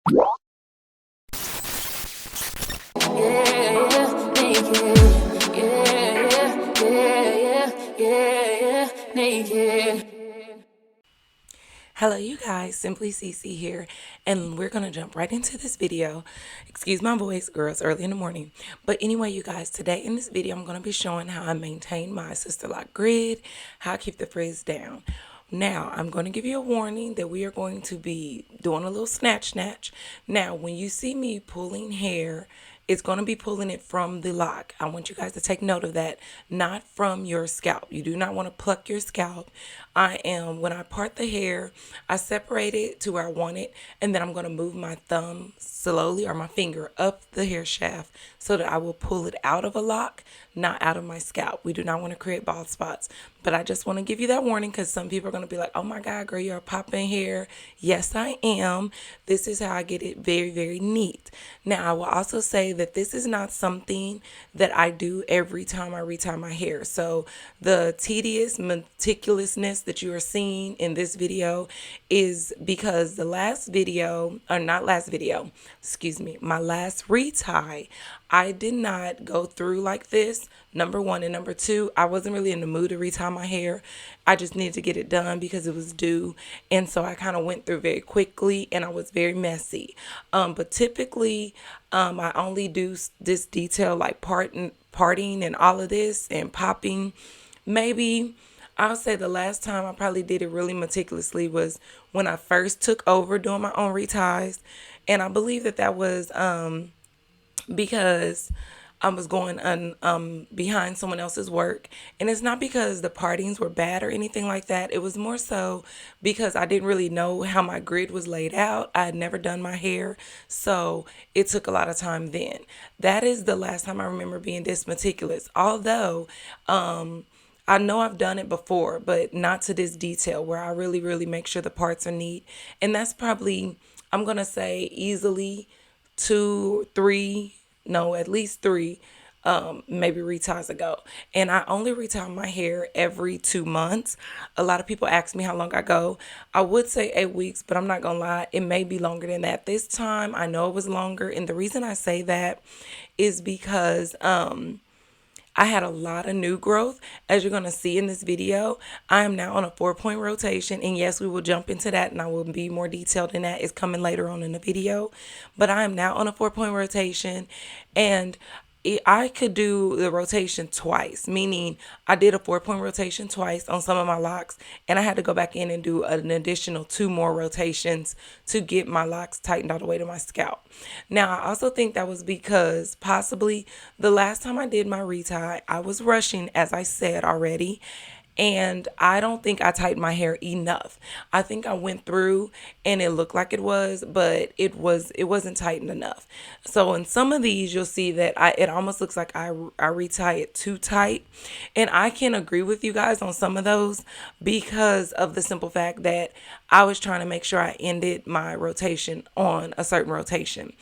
Hello you guys, Cimplycece here, and we're going to jump right into this video. Excuse my voice, girls, early in the morning. But anyway, you guys, today in this video, I'm going to be showing how I maintain my Sisterlock grid, how I keep the frizz down. Now, I'm going to give you a warning that we are going to be doing a little snatch. Now, when you see me pulling hair, it's going to be pulling it from the lock. I want you guys to take note of that, not from your scalp. You do not want to pluck your scalp. When I part the hair, I separate it to where I want it, and then I'm going to move my thumb slowly, or my finger, up the hair shaft so that I will pull it out of a lock, not out of my scalp. We do not want to create bald spots. But I just want to give you that warning because some people are going to be like, oh my God, girl, you're popping hair. Yes, I am. This is how I get it very, very neat. Now, I will also say that this is not something that I do every time I retie my hair. So the tedious meticulousness that you are seeing in this video is because the last video, or not last video, excuse me, my last retie, I did not go through like this, number one. And number two, I wasn't really in the mood to retie my hair. I just needed to get it done because it was due. And so I kind of went through very quickly and I was very messy. But typically, I only do this detail like parting and all of this and popping. Maybe I'll say the last time I probably did it really meticulously was when I first took over doing my own reties. And I believe that was because I was going behind someone else's work. And it's not because the partings were bad or anything like that. It was more so because I didn't really know how my grid was laid out. I had never done my hair, so it took a lot of time then. That is the last time I remember being this meticulous. Although I know I've done it before, but not to this detail where I really, really make sure the parts are neat. And that's probably, I'm going to say easily 2, 3, no, at least 3, maybe reties ago. And I only retie my hair every 2 months. A lot of people ask me how long I go. I would say 8 weeks, but I'm not gonna lie, it may be longer than that. This time I know it was longer, and the reason I say that is because I had a lot of new growth. As you're going to see in this video, I am now on a 4-point rotation. And yes, we will jump into that and I will be more detailed in that. It's coming later on in the video. But I am now on a 4-point rotation, and I could do the rotation twice, meaning I did a 4-point rotation twice on some of my locks, and I had to go back in and do an additional 2 more rotations to get my locks tightened all the way to my scalp. Now, I also think that was because possibly the last time I did my retie, I was rushing, as I said already, and I don't think I tightened my hair enough. I think I went through and it looked like it was, but it wasn't tightened enough. So in some of these, you'll see that it almost looks like I retie it too tight. And I can agree with you guys on some of those because of the simple fact that I was trying to make sure I ended my rotation on a certain rotation.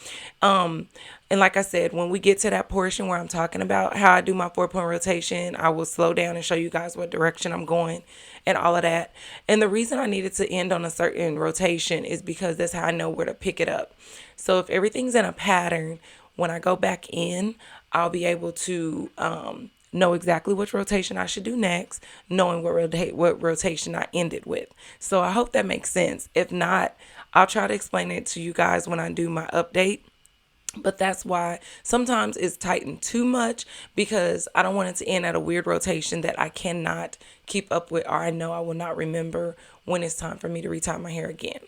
And like I said, when we get to that portion where I'm talking about how I do my 4-point rotation, I will slow down and show you guys what direction I'm going and all of that. And the reason I needed to end on a certain rotation is because that's how I know where to pick it up. So if everything's in a pattern, when I go back in, I'll be able to know exactly which rotation I should do next, knowing what rotation I ended with. So I hope that makes sense. If not, I'll try to explain it to you guys when I do my update. But that's why sometimes it's tightened too much, because I don't want it to end at a weird rotation that I cannot keep up with, or I know I will not remember when it's time for me to retie my hair again.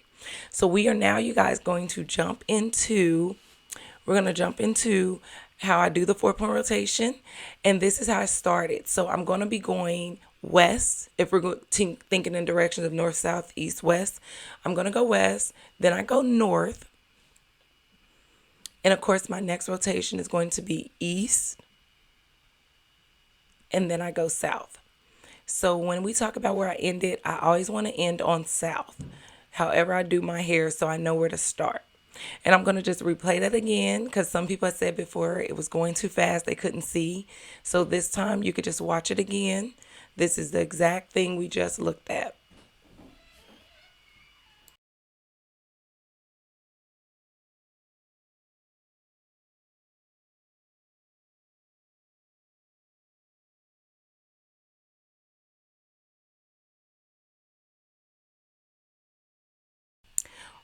So we are now, you guys, we're going to jump into how I do the 4-point rotation. And this is how I started. So I'm going to be going west. If we're thinking in directions of north, south, east, west, I'm going to go west. Then I go north. And of course, my next rotation is going to be east, and then I go south. So when we talk about where I ended, I always want to end on south, however I do my hair, so I know where to start. And I'm going to just replay that again because some people had said before it was going too fast, they couldn't see. So this time you could just watch it again. This is the exact thing we just looked at.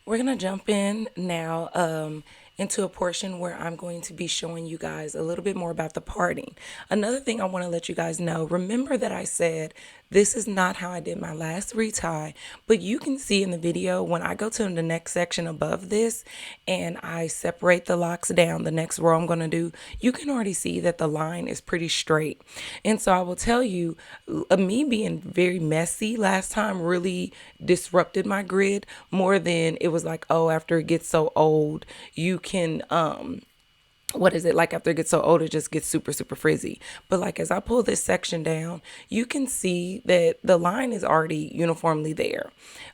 We're going to jump in now into a portion where I'm going to be showing you guys a little bit more about the parting. Another thing I want to let you guys know, remember that I said this is not how I did my last retie, but you can see in the video when I go to the next section above this and I separate the locks down, the next row I'm going to do, you can already see that the line is pretty straight. And so I will tell you, me being very messy last time really disrupted my grid more than it was like, oh, after it gets so old, you can what is it like after it gets so old, it just gets super super frizzy. But like as I pull this section down, you can see that the line is already uniformly there.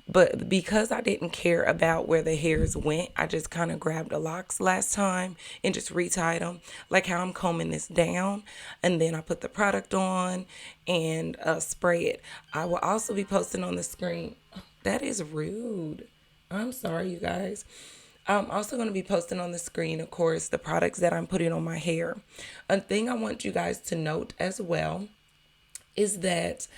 But because I didn't care about where the hairs went, I just kind of grabbed the locks last time and just retied them, like how I'm combing this down, and then I put the product on and spray it. I will also be posting on the screen. That is rude. I'm sorry, you guys. I'm also going to be posting on the screen, of course, the products that I'm putting on my hair. A thing I want you guys to note as well is that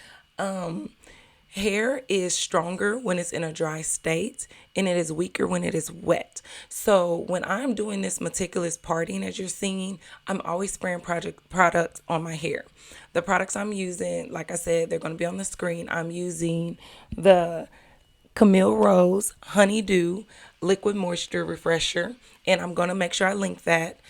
hair is stronger when it's in a dry state and it is weaker when it is wet. So when I'm doing this meticulous parting, as you're seeing, I'm always spraying products on my hair. The products I'm using, like I said, they're going to be on the screen. I'm using the Camille Rose Honeydew Liquid Moisture Refresher, and I'm going to make sure I link that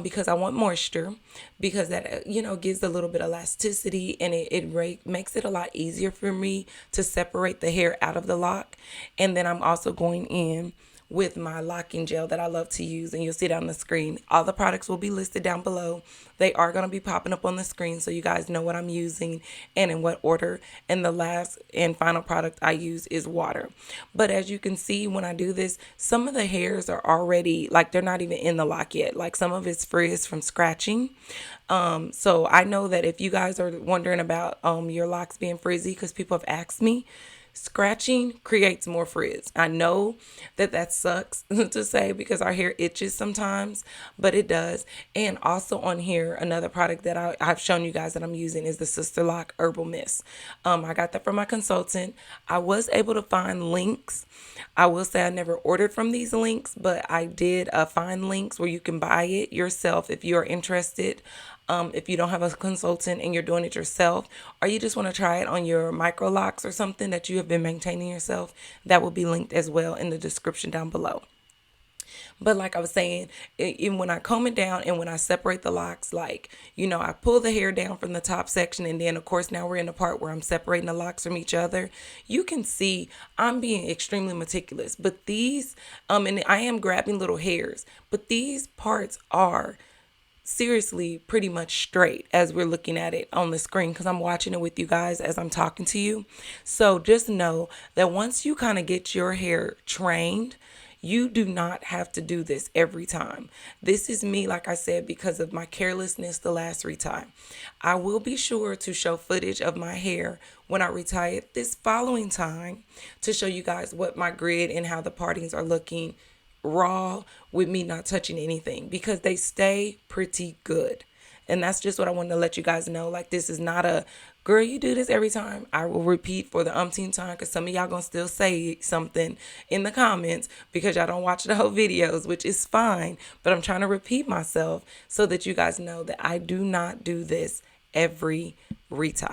because I want moisture, because that gives a little bit of elasticity, and it makes it a lot easier for me to separate the hair out of the lock. And then I'm also going in with my locking gel that I love to use, and you'll see it on the screen. All the products will be listed down below. They are going to be popping up on the screen so you guys know what I'm using and in what order. And the last and final product I use is water. But as you can see, when I do this, some of the hairs are already, like, they're not even in the lock yet. Like, some of it's frizz from scratching. So I know that if you guys are wondering about your locks being frizzy, because people have asked me, scratching creates more frizz. I know that sucks to say because our hair itches sometimes, but it does. And also on here, another product that I've shown you guys that I'm using is the Sisterlock Herbal Mist. I got that from my consultant. I was able to find links. I will say I never ordered from these links, but I did find links where you can buy it yourself if you're interested. If you don't have a consultant and you're doing it yourself, or you just want to try it on your micro locks or something that you have been maintaining yourself, that will be linked as well in the description down below. But like I was saying, when I comb it down and when I separate the locks, like, I pull the hair down from the top section, and then of course now we're in the part where I'm separating the locks from each other. You can see I'm being extremely meticulous, but these, and I am grabbing little hairs, but these parts are seriously pretty much straight as we're looking at it on the screen, because I'm watching it with you guys as I'm talking to you. So just know that once you kind of get your hair trained, you do not have to do this every time. This is me, like I said, because of my carelessness the last retie. I will be sure to show footage of my hair when I retie it this following time to show you guys what my grid and how the partings are looking raw with me not touching anything, because they stay pretty good. And that's just what I wanted to let you guys know. Like, this is not a, girl, you do this every time. I will repeat for the umpteenth time, because some of y'all gonna still say something in the comments because y'all don't watch the whole videos, which is fine. But I'm trying to repeat myself so that you guys know that I do not do this every retie.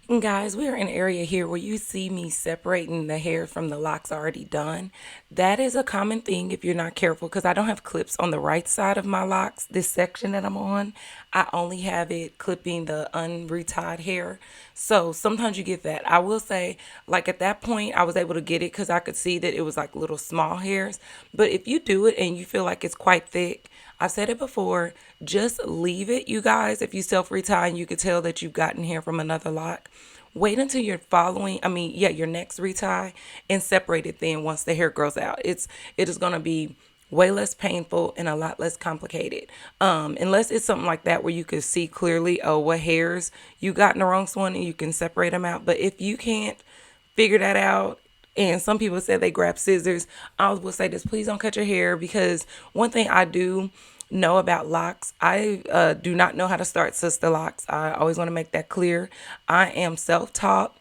And guys, we are in an area here where you see me separating the hair from the locks already done. That is a common thing if you're not careful, because I don't have clips on the right side of my locks, this section that I'm on. I only have it clipping the unretied hair. So sometimes you get that. I will say, like, at that point, I was able to get it because I could see that it was like little small hairs. But if you do it and you feel like it's quite thick, I've said it before, just leave it, you guys. If you self-retie and you could tell that you've gotten hair from another lock, wait until you're your next retie, and separate it then once the hair grows out. It is going to be way less painful and a lot less complicated. Unless it's something like that where you can see clearly, oh, what hairs you got in the wrong one, and you can separate them out. But if you can't figure that out, and some people said they grab scissors, I will say this: please don't cut your hair, because one thing I do know about locks. I do not know how to start sister locks. I always want to make that clear. I am self-taught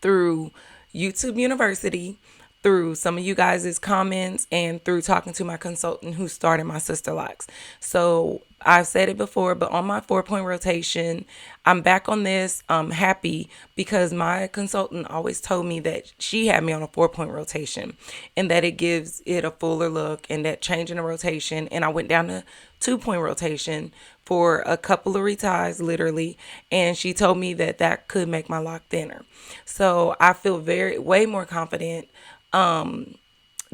through YouTube University, through some of you guys' comments, and through talking to my consultant who started my sister locks. So I've said it before, but on my 4-point rotation, I'm back on this. I'm happy because my consultant always told me that she had me on a 4-point rotation and that it gives it a fuller look and that changing the rotation. And I went down to 2-point rotation for a couple of reties, literally, and she told me that that could make my lock thinner. So I feel way more confident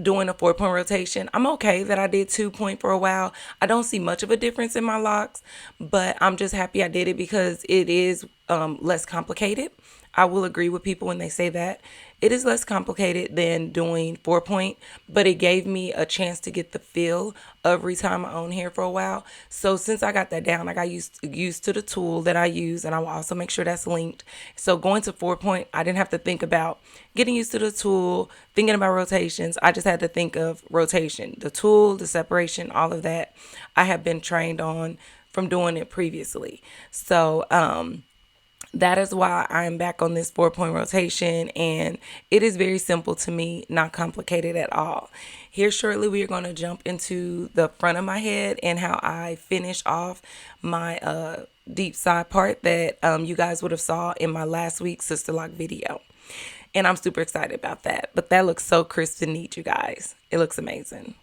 doing a 4-point rotation. I'm okay that I did 2-point for a while. I don't see much of a difference in my locks, but I'm just happy I did it because it is less complicated. I will agree with people when they say that. It is less complicated than doing 4-point, but it gave me a chance to get the feel of retying my own hair for a while. So since I got that down, I got used to the tool that I use, and I will also make sure that's linked. So going to 4-point, I didn't have to think about getting used to the tool, thinking about rotations. I just had to think of rotation, the tool, the separation, all of that. I have been trained on from doing it previously. So, that is why I'm back on this 4-point rotation, and it is very simple to me, not complicated at all. Here shortly, we are going to jump into the front of my head and how I finish off my deep side part that you guys would have saw in my last week's Sister Lock video. And I'm super excited about that. But that looks so crisp and neat, you guys. It looks amazing.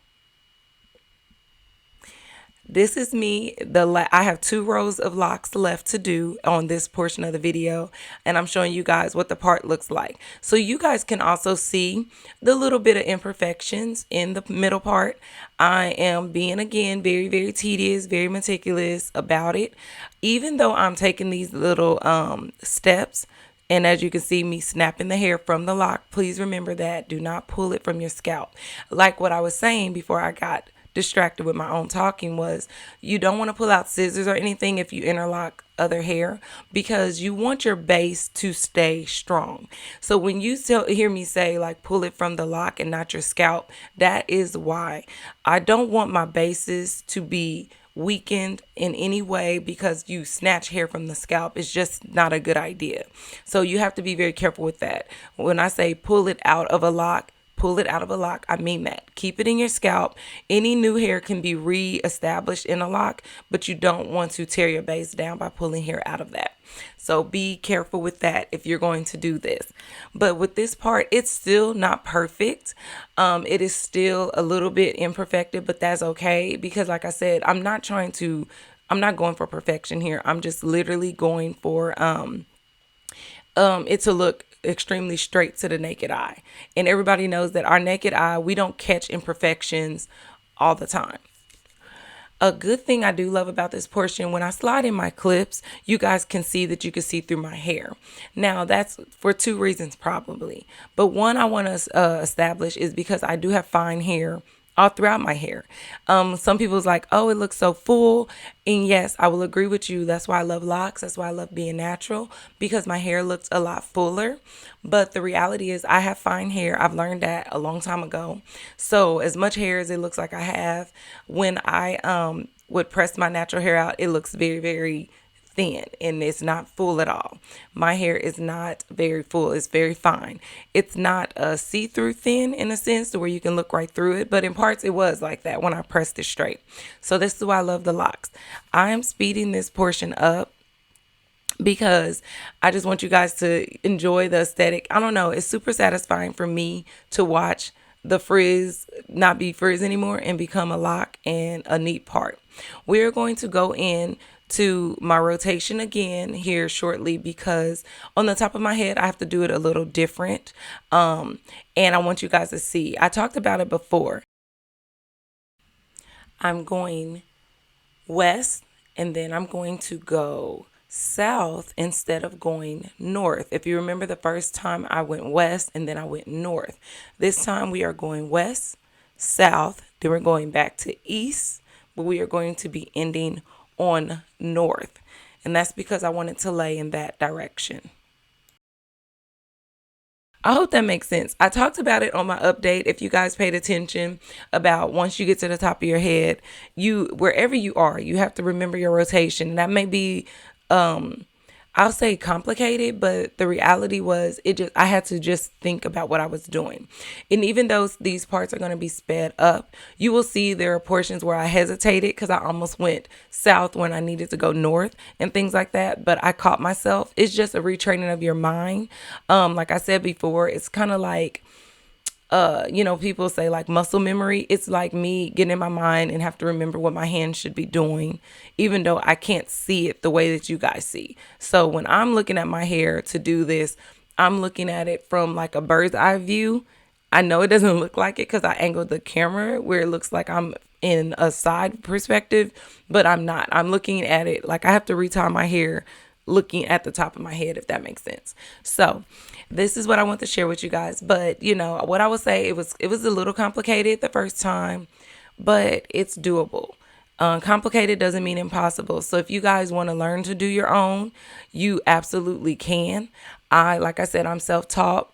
This is me. I have 2 rows of locks left to do on this portion of the video, and I'm showing you guys what the part looks like. So you guys can also see the little bit of imperfections in the middle part. I am being, again, very, very tedious, very meticulous about it. Even though I'm taking these little steps, and as you can see me snapping the hair from the lock, please remember that. Do not pull it from your scalp. Like what I was saying before I got distracted with my own talking, was you don't want to pull out scissors or anything if you interlock other hair, because you want your base to stay strong. So when you hear me say like pull it from the lock and not your scalp, that is why. I don't want my bases to be weakened in any way because you snatch hair from the scalp. It's just not a good idea. So you have to be very careful with that. When I say pull it out of a lock, pull it out of a lock, I mean that. Keep it in your scalp. Any new hair can be re-established in a lock, but you don't want to tear your base down by pulling hair out of that. So be careful with that if you're going to do this. But with this part, it's still not perfect. It is still a little bit imperfected, but that's okay because, like I said, I'm not going for perfection here. I'm just literally going for it to look extremely straight to the naked eye. And everybody knows that our naked eye, we don't catch imperfections all the time. A good thing I do love about this portion, when I slide in my clips, you guys can see that you can see through my hair. Now, that's for 2 reasons probably. But one I want to establish is because I do have fine hair all throughout my hair. Some people's like, oh, it looks so full. And yes, I will agree with you. That's why I love locks. That's why I love being natural, because my hair looks a lot fuller. But the reality is I have fine hair. I've learned that a long time ago. So as much hair as it looks like I have, when I would press my natural hair out, it looks very, very thin and it's not full at all. My hair is not very full. It's very fine. It's not a see-through thin in a sense to where you can look right through it, but in parts it was like that when I pressed it straight. So this is why I love the locks. I am speeding this portion up because I just want you guys to enjoy the aesthetic. I don't know. It's super satisfying for me to watch the frizz not be frizz anymore and become a lock and a neat part. We're going to go in to my rotation again here shortly because on the top of my head I have to do it a little different, and I want you guys to see. I talked about it before. I'm going west and then I'm going to go south instead of going north. If you remember, the first time I went west and then I went north. This time we are going west, south, then we're going back to east, but we are going to be ending on north, and that's because I wanted to lay in that direction. I hope that makes sense. I talked about it on my update. If you guys paid attention, about once you get to the top of your head, wherever you are, you have to remember your rotation. And that may be, I'll say complicated, but the reality was I had to just think about what I was doing. And even though these parts are going to be sped up, you will see there are portions where I hesitated because I almost went south when I needed to go north and things like that. But I caught myself. It's just a retraining of your mind. Like I said before, it's kind of like, people say like muscle memory. It's like me getting in my mind and have to remember what my hands should be doing, even though I can't see it the way that you guys see. So when I'm looking at my hair to do this, I'm looking at it from like a bird's eye view. I know it doesn't look like it because I angled the camera where it looks like I'm in a side perspective, but I'm not. I'm looking at it like I have to retie my hair looking at the top of my head, if that makes sense. So this is what I want to share with you guys. But what I would say, it was a little complicated the first time, but it's doable. Complicated doesn't mean impossible. So if you guys want to learn to do your own, you absolutely can. Like I said, I'm self-taught.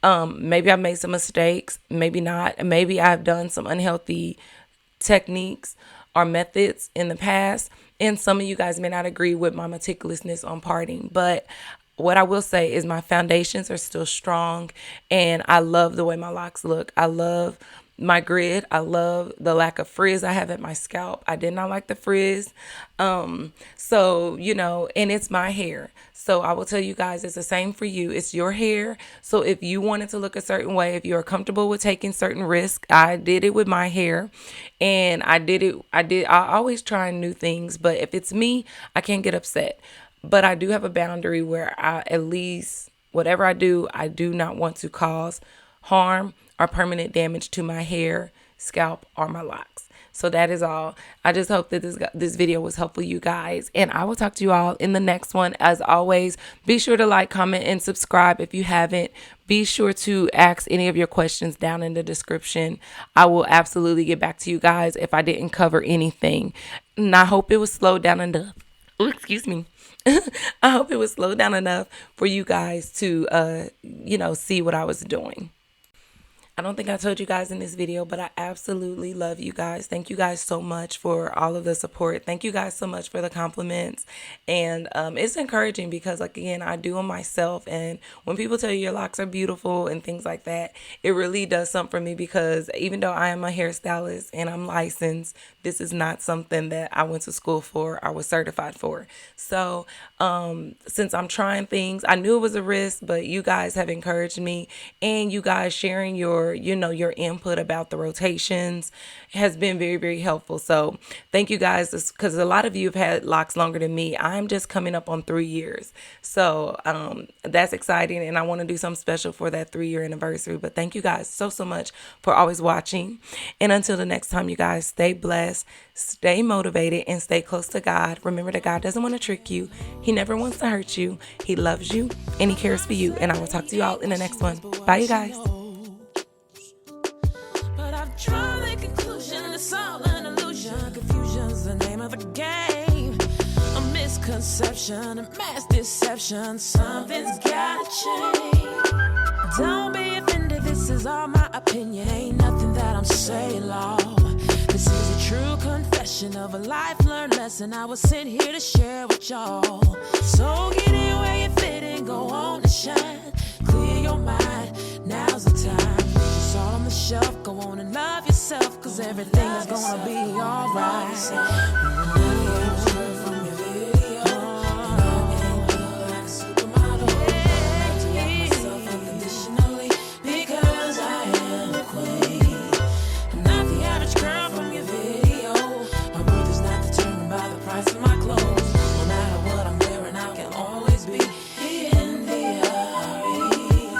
Maybe I've made some mistakes, maybe not. Maybe I've done some unhealthy techniques or methods in the past. And some of you guys may not agree with my meticulousness on parting, but what I will say is my foundations are still strong, and I love the way my locks look. I love my grid. I love the lack of frizz I have at my scalp. I did not like the frizz. And it's my hair. So I will tell you guys, it's the same for you. It's your hair. So if you wanted to look a certain way, if you're comfortable with taking certain risks, I did it with my hair, and I always try new things, but if it's me, I can't get upset. But I do have a boundary where at least whatever I do not want to cause harm or permanent damage to my hair, scalp, or my locks. So that is all. I just hope that this video was helpful, you guys. And I will talk to you all in the next one. As always, be sure to like, comment, and subscribe if you haven't. Be sure to ask any of your questions down in the description. I will absolutely get back to you guys if I didn't cover anything. And I hope it was slowed down enough. Oh, excuse me. I hope it was slowed down enough for you guys to, see what I was doing. I don't think I told you guys in this video, but I absolutely love you guys. Thank you guys so much for all of the support. Thank you guys so much for the compliments. And it's encouraging because, like, again, I do them myself. And when people tell you your locks are beautiful and things like that, it really does something for me, because even though I am a hairstylist and I'm licensed, this is not something that I went to school for or was certified for. So since I'm trying things, I knew it was a risk, but you guys have encouraged me, and you guys sharing your input about the rotations has been very, very helpful. So thank you guys, because a lot of you have had locks longer than me. I'm just coming up on 3 years. So that's exciting, and I want to do something special for that 3-year anniversary. But thank you guys so much for always watching. And until the next time, you guys, stay blessed, stay motivated, and stay close to God. Remember that God doesn't want to trick you. He never wants to hurt you. He loves you, and He cares for you. And I will talk to you all in the next one. Bye, you guys. Draw the conclusion, it's all an illusion. Confusion's the name of the game. A misconception, a mass deception. Something's gotta change. Don't be offended, this is all my opinion. Ain't nothing that I'm saying, Lord. This is a true confession of a life-learned lesson I was sent here to share with y'all. So get in where you fit and go on and shine. Clear your mind, now's the time. It's all on the shelf, go on and love yourself, cause everything is gonna be alright.